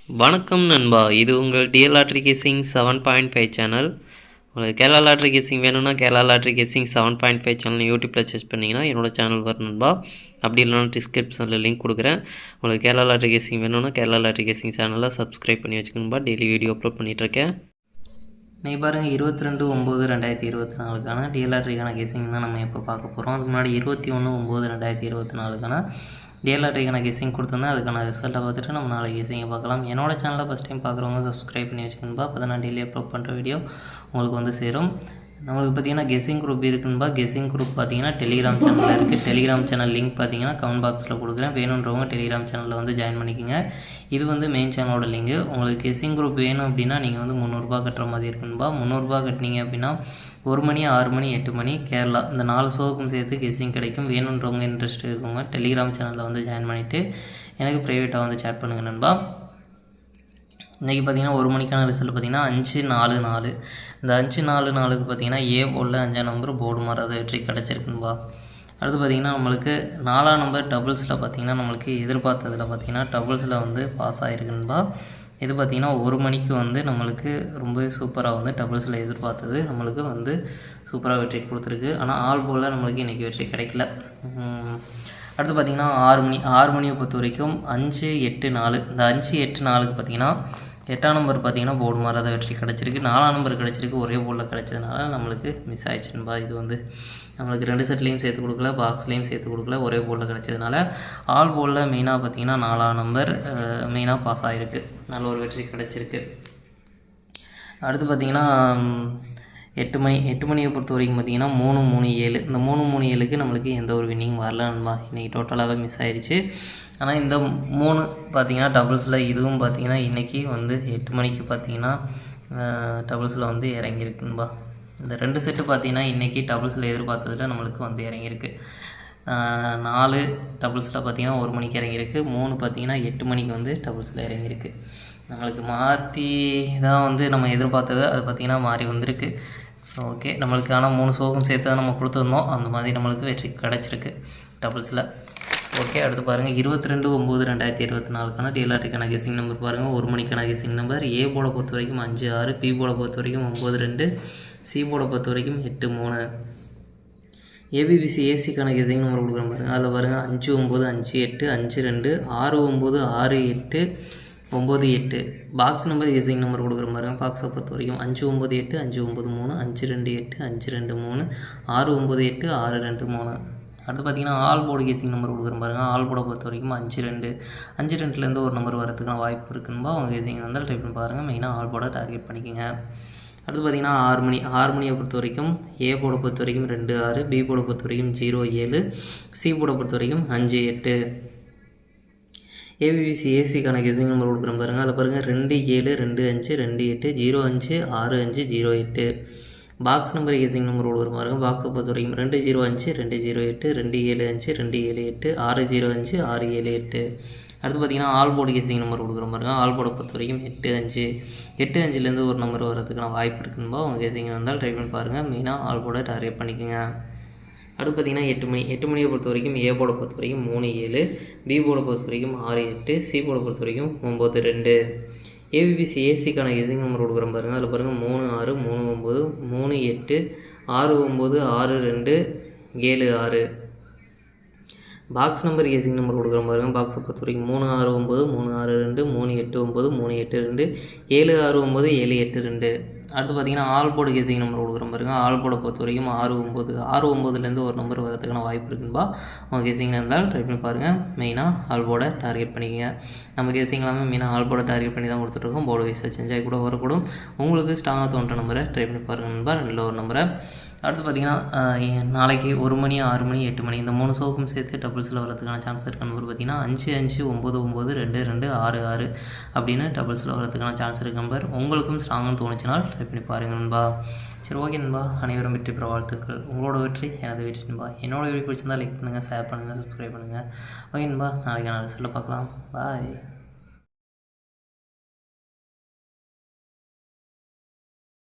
வணக்கம் நண்பா, இது உங்கள் டிஎல் லாட்ரி கேசிங் 7.5 சேனல். உங்களுக்கு கேரளா லாட்ரி கேசிங் வேணும்னா கேரளா லாட்ரி கேசிங் 7.5 சேனல் யூடியூப்பில் சர்ச் பண்ணிங்கன்னா என்னோடய சேனல் வரும் நண்பா. அப்படி இல்லைனா டிஸ்கிரிப்ஷனில் லிங்க் கொடுக்குறேன். உங்களுக்கு கேரளா லாட்ரி கேசிங் வேணும்னா கேரளா லாட்ரி கேசிங் சேனலில் சப்ஸ்கிரைப் பண்ணி வச்சுக்கணும்பா. டெய்லி வீடியோ அப்லோட் பண்ணிகிட்ருக்கேன். நீங்கள் பாருங்கள், 22/9/2024 டிஎல் லாட்ரிக்கான கேசிங் தான் நம்ம இப்போ பார்க்க போகிறோம். அதுக்கு முன்னாடி 21/9/2024 டிஎல் லாட்ரிக்கான கெஸ்ஸிங் கொடுத்துருந்தேன். அதுக்கான ரிசல்ட்டை பார்த்துட்டு நம்ம நாளைக்கு கெஸ்ஸிங்கை பார்க்கலாம். என்னோட சேனலை ஃபஸ்ட் டைம் பார்க்குறவங்க சப்ஸ்கிரைப் பண்ணி வச்சுக்கணும்பா. அப்போ தான் நான் டெய்லி அப்லோட் பண்ணுற வீடியோ உங்களுக்கு வந்து சேரும். நம்மளுக்கு பார்த்தீங்கன்னா கெஸ்ஸிங் குரூப் இருக்குன்பா. கெஸ்ஸிங் குரூப் பார்த்தீங்கன்னா டெலிகிராம் சேனலில் இருக்குது. டெலிகிராம் சேனல் லிங்க் பார்த்தீங்கன்னா கமெண்ட் பாக்ஸில் கொடுக்குறேன். வேணுன்றவங்க டெலிகிராம் சேனலில் வந்து ஜாயின் பண்ணிக்கோங்க. இது வந்து மெயின் சேனலோட லிங்கு. உங்களுக்கு கெஸ்ஸிங் குரூப் வேணும் அப்படின்னா நீங்கள் வந்து 300 ரூபா கட்டுற மாதிரி இருக்குன்பா. 300 ரூபா கட்டினீங்க அப்படின்னா 1 மணி, 6 மணி, 8 மணி கேரளா இந்த 4 ஷோவுக்கும் சேர்த்து கெஸ்ஸிங் கிடைக்கும். வேணுன்றவங்க இன்ட்ரெஸ்ட் இருக்கவங்க டெலிகிராம் சேனலில் வந்து ஜாயின் பண்ணிவிட்டு எனக்கு ப்ரைவேட்டாக வந்து சேட் பண்ணுங்கள் நண்பா. இன்றைக்கி பார்த்தீங்கன்னா 1 மணிக்கான ரிசல்ட் பார்த்தீங்கன்னா 5-4-4. இந்த 5-4-4க்கு பார்த்தீங்கன்னா ஏ போர்டில் 5ஆம் நம்பர் போர்டு மாறாத வெற்றி கிடச்சிருக்குன்பா. அடுத்து பார்த்திங்கன்னா நம்மளுக்கு 4ஆம் நம்பர் டபுள்ஸில் பார்த்திங்கன்னா நம்மளுக்கு எதிர்பார்த்ததில் பார்த்திங்கன்னா டபுள்ஸில் வந்து பாஸ் ஆகிருக்குன்பா. இது பார்த்திங்கன்னா 1 மணிக்கு வந்து நம்மளுக்கு ரொம்பவே சூப்பராக வந்து டபுள்ஸில் எதிர்பார்த்தது நம்மளுக்கு வந்து சூப்பராக வெற்றி கொடுத்துருக்கு. ஆனால் ஆல் போர்டில் நம்மளுக்கு இன்றைக்கி வெற்றி கிடைக்கல. அடுத்து பார்த்திங்கன்னா 6 மணியை பொறுத்த வரைக்கும் 5-8-4. இந்த 5-8-4க்கு பார்த்திங்கன்னா 8ஆம் நம்பர் பார்த்திங்கன்னா போர்டு மாறாத வெற்றி கிடச்சிருக்கு. 4ஆம் நம்பர் கிடச்சிருக்கு. ஒரே போர்டில் கிடச்சதுனால நம்மளுக்கு மிஸ் ஆயிடுச்சுன்பா. இது வந்து நம்மளுக்கு 2 செட்லேயும் சேர்த்து கொடுக்கல, பாக்ஸ்லேயும் சேர்த்து கொடுக்கல, ஒரே போர்டில் கிடச்சதுனால ஆல் போர்டில் மெயினாக பார்த்திங்கன்னா 4ஆம் நம்பர் மெயினாக பாஸ் ஆகிருக்கு. நல்ல ஒரு வெற்றி கிடச்சிருக்கு. அடுத்து பார்த்திங்கன்னா 8 மணியை பொறுத்த வரைக்கும் பார்த்திங்கன்னா 3-3-7. இந்த 3-3-7க்கு நம்மளுக்கு எந்த ஒரு வின்னிங் வரலன்பா. இன்றைக்கி டோட்டலாகவே மிஸ் ஆயிடுச்சு. ஆனால் இந்த 3 பார்த்திங்கன்னா டபுள்ஸில் இதுவும் பார்த்திங்கன்னா இன்றைக்கி வந்து 8 மணிக்கு பார்த்திங்கன்னா டபுள்ஸில் வந்து இறங்கியிருக்குன்பா. இந்த 2 செட்டு பார்த்திங்கன்னா இன்றைக்கி டபுள்ஸில் எதிர்பார்த்ததில் நம்மளுக்கு வந்து இறங்கியிருக்கு. 4 டபுள்ஸில் பார்த்திங்கன்னா 1 மணிக்கு இறங்கியிருக்கு. 3 பார்த்திங்கன்னா 8 மணிக்கு வந்து டபுள்ஸில் இறங்கியிருக்கு. நம்மளுக்கு மாற்றி தான் வந்து நம்ம எதிர்பார்த்தது அது பார்த்திங்கன்னா மாறி வந்திருக்கு. ஓகே, நம்மளுக்கு ஆனால் 3 ஷோவும் சேர்த்து தான் நம்ம கொடுத்துருந்தோம். அந்த மாதிரி நம்மளுக்கு வெற்றி கிடச்சிருக்கு டபுள்ஸில். ஓகே, அடுத்து பாருங்கள் 22/9/2024 டிஎல் லாட்ரிக்கான கெஸ்ஸிங் நம்பர் பாருங்கள். 1 மணிக்கான கெஸ்ஸிங் நம்பர் ஏ போர்டை பொறுத்த வரைக்கும் 5-6, பி போர்டை பொறுத்த வரைக்கும் 9-2, சி போர்டை பொறுத்த வரைக்கும் 8-3. ஏபிபிசி ஏசிக்கான கெஸ்ஸிங் நம்பர் கொடுக்குறோம் பாருங்கள். அதில் பாருங்கள் 5-9-5-8, 5-2, 6-9-6-8, 9-8. பாக்ஸ் நம்பர் கெஸ்ஸிங் நம்பர் கொடுக்குற பாருங்கள். பாக்ஸை பொறுத்த வரைக்கும் 5-9-8, 5-9-3, 5-2-8, 5-2-3, 6-9-8, 6-2-3. அடுத்து பார்த்திங்கன்னா ஆல் போர்டு கெஸ்ஸிங் நம்பர் கொடுக்குறேன் பாருங்கள். ஆல் போர்டை பொறுத்த வரைக்கும் 5-2. 5-2லேருந்து ஒரு நம்பர் வரதுக்கான வாய்ப்பு இருக்குன்பா. அவங்க கெஸ்ஸிங் வந்தால் ட்ரை பண்ணி பாருங்கள். மெயினாக ஆல் போர்டை டார்கெட் பண்ணிக்கோங்க. அடுத்து பார்த்திங்கன்னா 6 மணியை பொறுத்த வரைக்கும் ஏ போர்டை பொறுத்த வரைக்கும் 2-6, பி போர்டை பொறுத்த வரைக்கும் 0-7, சி போர்டை பொறுத்த வரைக்கும் 5-8. ஏபிபிசி ஏசிக்கான கெஸ்ஸிங் நம்பர் கொடுக்குறேன் பாருங்கள். அதில் பாருங்கள் 2-7, 2-5, 2-8, 0-5, 6-5, 0-8. பாக்ஸ் நம்பர் கெஸ்ஸிங் நம்பர் கொடுக்குற பாருங்கள். பாக்ஸை பொறுத்த வரைக்கும் 2-0-5, 2-0-8, 2-7-5, 2-7-8, 6-0-5, 6-7-8. அடுத்து பார்த்திங்கன்னா ஆல் போர்டு கெஸ்ஸிங் நம்பர் கொடுக்குற பாருங்கள். ஆல் போர்டை பொறுத்த வரைக்கும் 8-5. 8-5லேருந்து ஒரு நம்பர் வரதுக்கான வாய்ப்பு இருக்குன்பா. உங்கள் கெஸ்ஸிங் வந்தால் ட்ரை பண்ணி பாருங்கள். மெயினாக ஆல் போர்டை டார்கெட் பண்ணிக்கோங்க. அடுத்து பார்த்திங்கன்னா 8 மணியை பொறுத்த வரைக்கும் ஏ போர்டை பொறுத்த வரைக்கும் 3-7, பி போர்டை பொறுத்த வரைக்கும் 6-8, சி போர்டை பொறுத்த வரைக்கும் 9-2. ஏபிபிசி ஏசிக்கான கெஸ்ஸிங் நம்பர் கொடுக்குறோம் பாருங்கள். அதில் பாருங்கள் 3-6, 3-9, 3-8, 6-9, 6-2, 7-6. பாக்ஸ் நம்பர் கெஸ்ஸிங் நம்பர் கொடுக்குறோம் பாருங்கள். பாக்ஸை பொறுத்த வரைக்கும் 3-6-9, 3-6-2, 3-8-9, 3-8-2, 7-6-9, 7-8-2. அடுத்து பார்த்திங்கன்னா ஆல் போர்டு கெஸ்ஸிங் நம்பர் கொடுக்குறோம் பாருங்கள். ஆல் போர்டை பொறுத்த வரைக்கும் 6-9லேருந்து ஒரு நம்பர் வரதுக்கான வாய்ப்பு இருக்குன்பா. உங்கள் கெஸ்ஸிங் இருந்தால் ட்ரை பண்ணி பாருங்கள். மெயினாக ஆல் போர்டை டார்கெட் பண்ணிக்கங்க. நம்ம கெஸ்ஸிங் எல்லாமே மெயினாக ஆல் போர்டை டார்கெட் பண்ணி தான் கொடுத்துட்ருக்கோம். போர்டு வைஸாக சேஞ்ச் ஆகி கூட வரக்கூடும். உங்களுக்கு ஸ்ட்ராங்காக தோன்ற நம்பரை ட்ரை பண்ணி பாருங்கள் நண்பா, நல்ல ஒரு நம்பரை. அடுத்து பார்த்திங்கன்னா நாளைக்கு 1 மணி, 6 மணி, 8 மணி இந்த 3 ஷோவுக்கும் சேர்த்து டபுள்ஸில் வரதுக்கான சான்ஸ் இருக்க நம்பர் பார்த்திங்கன்னா 5-5-9-9-2-2-6-6 அப்படின்னு டபுள்ஸில் வரதுக்கான சான்ஸ் இருக்க நம்பர். உங்களுக்கும் ஸ்ட்ராங்னு தோணுச்சுனால் ட்ரை பண்ணி பாருங்கள் நண்பா. சரி, ஓகே நண்பா, அனைவரும் வெற்றி பெற வாழ்த்துக்கள். உங்களோட வெற்றி எனது வெற்றி நண்பா. என்னோட வீடியோ பிடிச்சிருந்தால் லைக் பண்ணுங்கள், ஷேர் பண்ணுங்கள், சப்ஸ்கிரைப் பண்ணுங்கள். ஓகே நண்பா, நாளைக்கு நான் ரிசல்ட்டை பார்க்கலாம். பாய்.